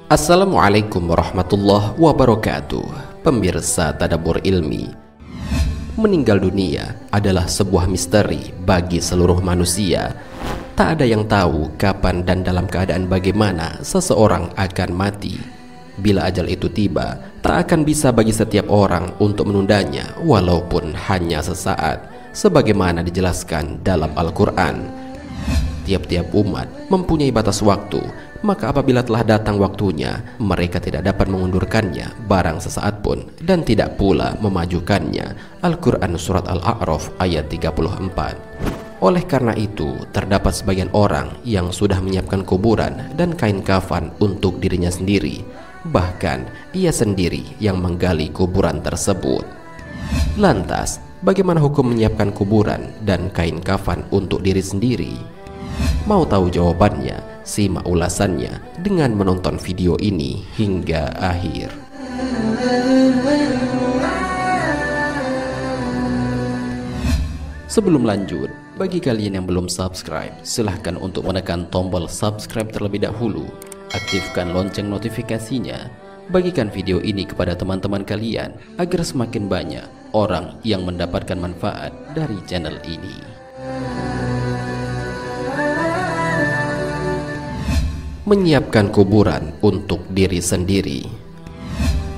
Assalamualaikum warahmatullahi wabarakatuh. Pemirsa Tadabbur Ilmi, meninggal dunia adalah sebuah misteri bagi seluruh manusia. Tak ada yang tahu kapan dan dalam keadaan bagaimana seseorang akan mati. Bila ajal itu tiba, tak akan bisa bagi setiap orang untuk menundanya walaupun hanya sesaat, sebagaimana dijelaskan dalam Al-Quran. Tiap-tiap umat mempunyai batas waktu, maka apabila telah datang waktunya, mereka tidak dapat mengundurkannya barang sesaat pun, dan tidak pula memajukannya. Al-Quran Surat Al-A'raf ayat 34. Oleh karena itu, terdapat sebagian orang yang sudah menyiapkan kuburan dan kain kafan untuk dirinya sendiri. Bahkan, ia sendiri yang menggali kuburan tersebut. Lantas, bagaimana hukum menyiapkan kuburan dan kain kafan untuk diri sendiri? Mau tahu jawabannya? Simak ulasannya dengan menonton video ini hingga akhir. Sebelum lanjut, bagi kalian yang belum subscribe, silahkan untuk menekan tombol subscribe terlebih dahulu. Aktifkan lonceng notifikasinya. Bagikan video ini kepada teman-teman kalian agar semakin banyak orang yang mendapatkan manfaat dari channel ini. Menyiapkan kuburan untuk diri sendiri.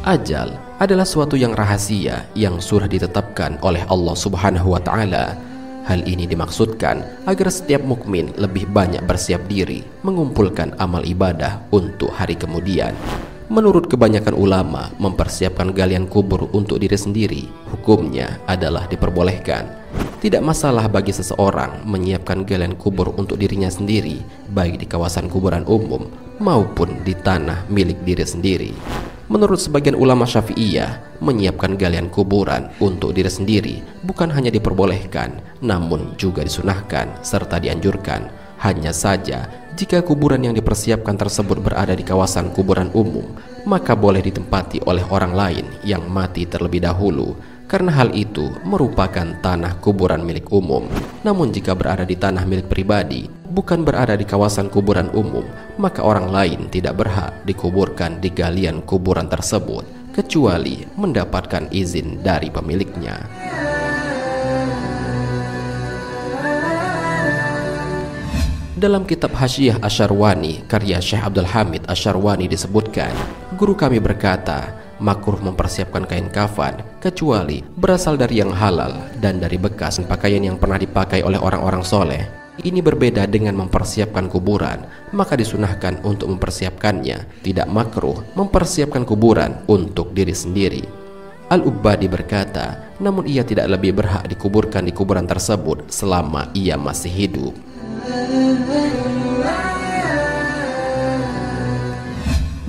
Ajal adalah suatu yang rahasia yang sudah ditetapkan oleh Allah Subhanahu wa Ta'ala. Hal ini dimaksudkan agar setiap mukmin lebih banyak bersiap diri mengumpulkan amal ibadah untuk hari kemudian. Menurut kebanyakan ulama, mempersiapkan galian kubur untuk diri sendiri hukumnya adalah diperbolehkan. Tidak masalah bagi seseorang menyiapkan galian kubur untuk dirinya sendiri, baik di kawasan kuburan umum maupun di tanah milik diri sendiri. Menurut sebagian ulama Syafi'iyah, menyiapkan galian kuburan untuk diri sendiri bukan hanya diperbolehkan, namun juga disunahkan serta dianjurkan. Hanya saja, jika kuburan yang dipersiapkan tersebut berada di kawasan kuburan umum, maka boleh ditempati oleh orang lain yang mati terlebih dahulu, karena hal itu merupakan tanah kuburan milik umum. Namun jika berada di tanah milik pribadi, bukan berada di kawasan kuburan umum, maka orang lain tidak berhak dikuburkan di galian kuburan tersebut, kecuali mendapatkan izin dari pemiliknya. Dalam kitab Hasyiah Asyarwani karya Syekh Abdul Hamid Asyarwani disebutkan, guru kami berkata, makruh mempersiapkan kain kafan kecuali berasal dari yang halal dan dari bekas pakaian yang pernah dipakai oleh orang-orang soleh. Ini berbeda dengan mempersiapkan kuburan, maka disunahkan untuk mempersiapkannya. Tidak makruh mempersiapkan kuburan untuk diri sendiri. Al-Ubadi berkata, namun ia tidak lebih berhak dikuburkan di kuburan tersebut selama ia masih hidup.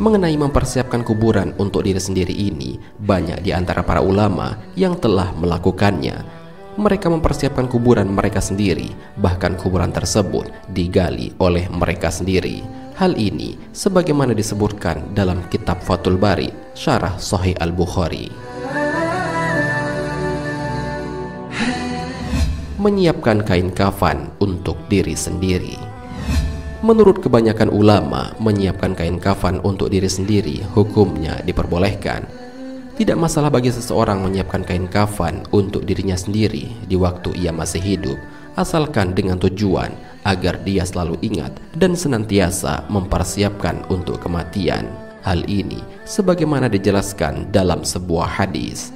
Mengenai mempersiapkan kuburan untuk diri sendiri ini, banyak di antara para ulama yang telah melakukannya. Mereka mempersiapkan kuburan mereka sendiri, bahkan kuburan tersebut digali oleh mereka sendiri. Hal ini sebagaimana disebutkan dalam kitab Fathul Bari, Syarah Sahih Al-Bukhari. Menyiapkan kain kafan untuk diri sendiri. Menurut kebanyakan ulama, menyiapkan kain kafan untuk diri sendiri hukumnya diperbolehkan. Tidak masalah bagi seseorang menyiapkan kain kafan untuk dirinya sendiri di waktu ia masih hidup, asalkan dengan tujuan agar dia selalu ingat dan senantiasa mempersiapkan untuk kematian. Hal ini sebagaimana dijelaskan dalam sebuah hadis.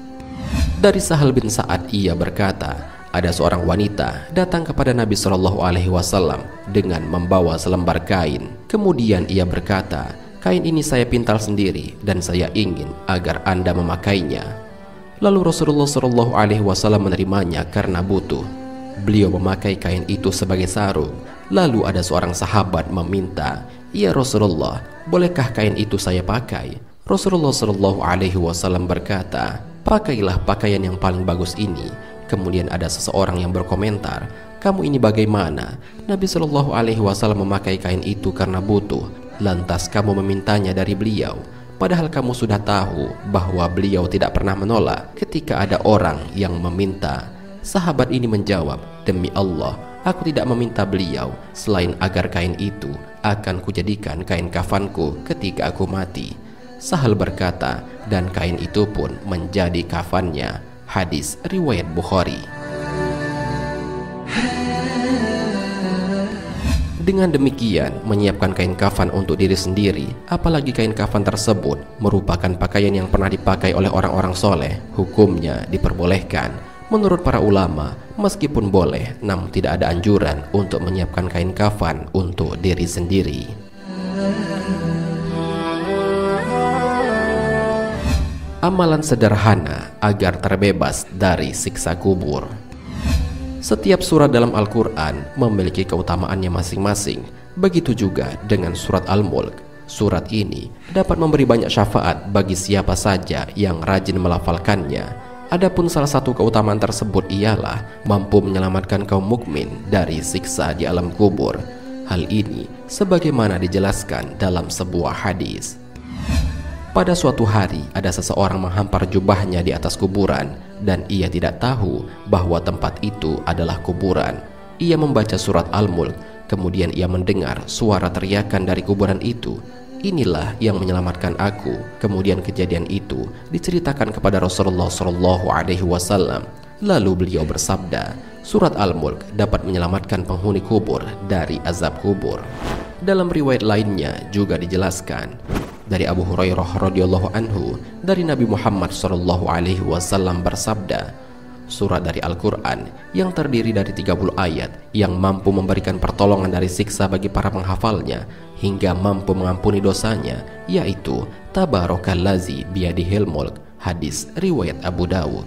Dari Sahal bin Sa'ad ia berkata, ada seorang wanita datang kepada Nabi Shallallahu Alaihi Wasallam dengan membawa selembar kain. Kemudian ia berkata, kain ini saya pintal sendiri dan saya ingin agar Anda memakainya. Lalu Rasulullah Shallallahu Alaihi Wasallam menerimanya karena butuh. Beliau memakai kain itu sebagai sarung. Lalu ada seorang sahabat meminta, ya Rasulullah, bolehkah kain itu saya pakai? Rasulullah Shallallahu Alaihi Wasallam berkata, pakailah pakaian yang paling bagus ini. Kemudian ada seseorang yang berkomentar, kamu ini bagaimana? Nabi Shallallahu Alaihi Wasallam memakai kain itu karena butuh, lantas kamu memintanya dari beliau. Padahal kamu sudah tahu bahwa beliau tidak pernah menolak ketika ada orang yang meminta. Sahabat ini menjawab, demi Allah, Aku tidak meminta beliau selain agar kain itu akan kujadikan kain kafanku ketika aku mati. Sahal berkata, dan kain itu pun menjadi kafannya. Hadis riwayat Bukhari. Dengan demikian, menyiapkan kain kafan untuk diri sendiri, apalagi kain kafan tersebut merupakan pakaian yang pernah dipakai oleh orang-orang soleh, hukumnya diperbolehkan. Menurut para ulama, meskipun boleh, namun tidak ada anjuran untuk menyiapkan kain kafan untuk diri sendiri. Amalan sederhana agar terbebas dari siksa kubur. Setiap surat dalam Al-Quran memiliki keutamaannya masing-masing. Begitu juga dengan surat Al-Mulk. Surat ini dapat memberi banyak syafaat bagi siapa saja yang rajin melafalkannya. Adapun salah satu keutamaan tersebut ialah mampu menyelamatkan kaum mukmin dari siksa di alam kubur. Hal ini sebagaimana dijelaskan dalam sebuah hadis. Pada suatu hari, ada seseorang menghampar jubahnya di atas kuburan dan ia tidak tahu bahwa tempat itu adalah kuburan. Ia membaca surat Al-Mulk, kemudian ia mendengar suara teriakan dari kuburan itu. Inilah yang menyelamatkan aku. Kemudian kejadian itu diceritakan kepada Rasulullah SAW. Lalu beliau bersabda, surat Al-Mulk dapat menyelamatkan penghuni kubur dari azab kubur. Dalam riwayat lainnya juga dijelaskan dari Abu Hurairah radhiyallahu anhu, dari Nabi Muhammad SAW bersabda, surat dari Al-Quran yang terdiri dari 30 ayat yang mampu memberikan pertolongan dari siksa bagi para penghafalnya hingga mampu mengampuni dosanya, yaitu Tabarakallazi biyadihil mulk. Hadis riwayat Abu Dawud.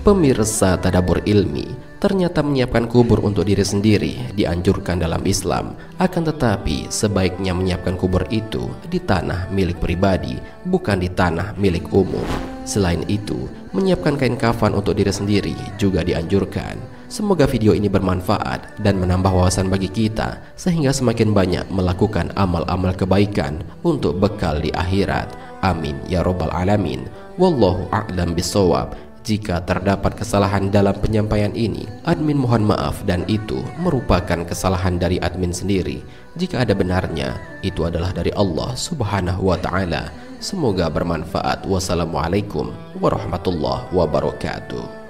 Pemirsa Tadabbur Ilmi, ternyata menyiapkan kubur untuk diri sendiri dianjurkan dalam Islam. Akan tetapi sebaiknya menyiapkan kubur itu di tanah milik pribadi, bukan di tanah milik umum. Selain itu, menyiapkan kain kafan untuk diri sendiri juga dianjurkan. Semoga video ini bermanfaat dan menambah wawasan bagi kita, sehingga semakin banyak melakukan amal-amal kebaikan untuk bekal di akhirat. Amin ya robbal alamin. Wallahu a'lam bishawab. Jika terdapat kesalahan dalam penyampaian ini, admin mohon maaf dan itu merupakan kesalahan dari admin sendiri. Jika ada benarnya, itu adalah dari Allah Subhanahu wa Ta'ala. Semoga bermanfaat. Wassalamualaikum warahmatullahi wabarakatuh.